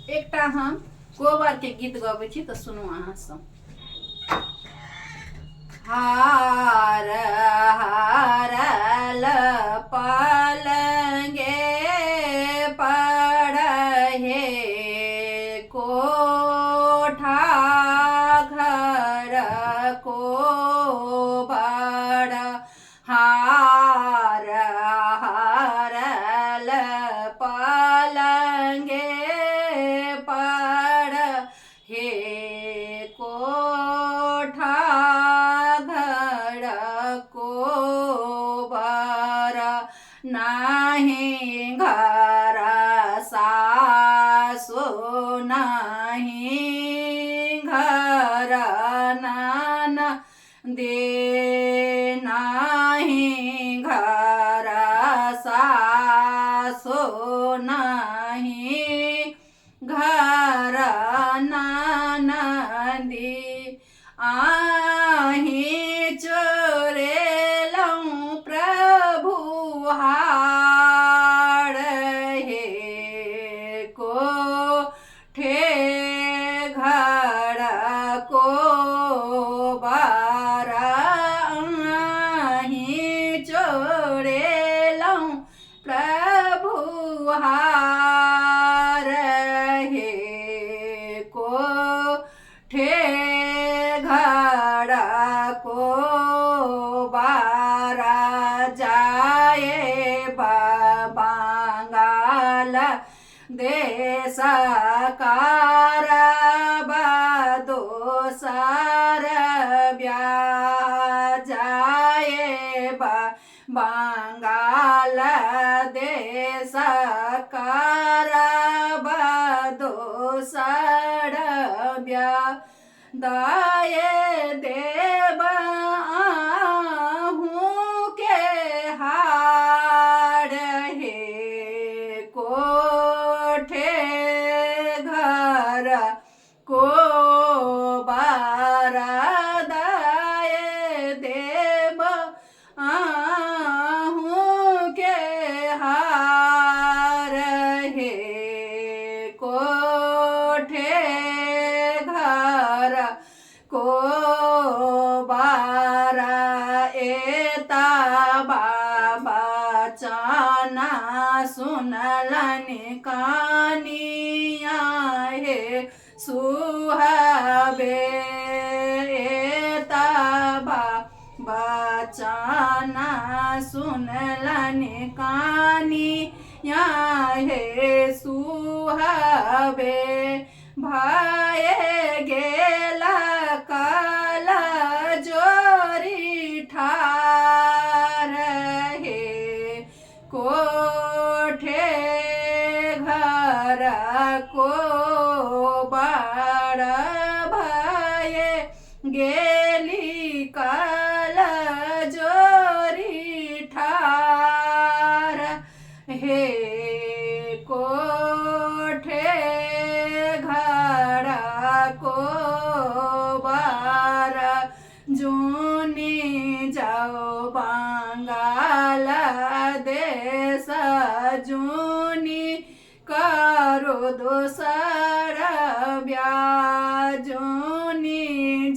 एकटा हम कोबर के गीत गबै छी तऽ सुनू अहाँ सब। हार हारल पलंगे पड़हे कोठा घर को बड़ हार हारल पलंगे पड़ हे कोठा घर को बर नाही घर सासु नाही घर नान दे नाही घर सासु नाही घर ननदी आही चोरेलौं प्रभु हार हे कोठे घर को बर आही चोरेलौं प्रभु हार हे कोठे घर को बारा जाए बंगाल देश कार दोसर ब्याह जाए बंगाल देश कार दोसर ब्याह दाये देव आहूँ के हार हे कोठे घर को बार दाये देव आहूँ के हार हे कोठे घर को बारा एता बाबा चाना सुनलन कानिया हे सुहबे एता बाबा चाना सुनलन कानिया हे सुहबे भाए गेला काल जोरी ठार हे कोठे घर को बड़ भाए गेली काल जोरी ठार हे कोठे घर को बार जूनी जाओ बंगाल देश जूनी करो दोसर ब्याह जूनी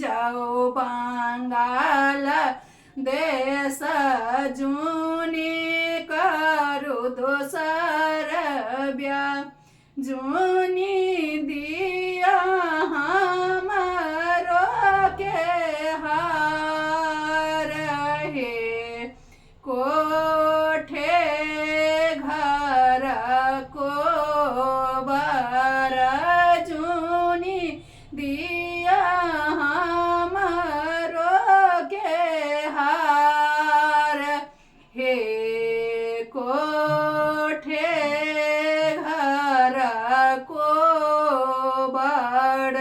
जाओ बंगाल देश जूनी करो दोसर ब्याह जूनी दिया हमारो के हार हे कोठे घर को बर जूनी दिया हमारो के हार हे कोठे को बड़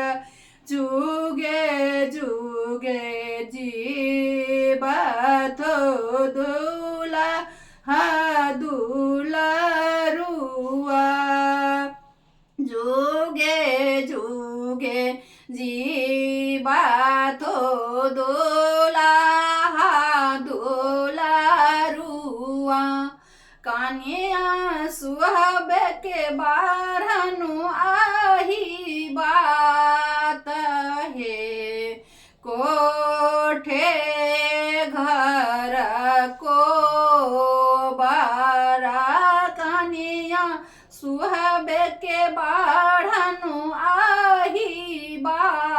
जुगे जुगे जीवत दुल्हा दुल्हरुआ जुगे जुगे जीवत दुल्हा दुल्हरुआ कानिया सुहब के बारहनु कोठे घर को बारा कनिया सुहबे के बाढ़नु आही बा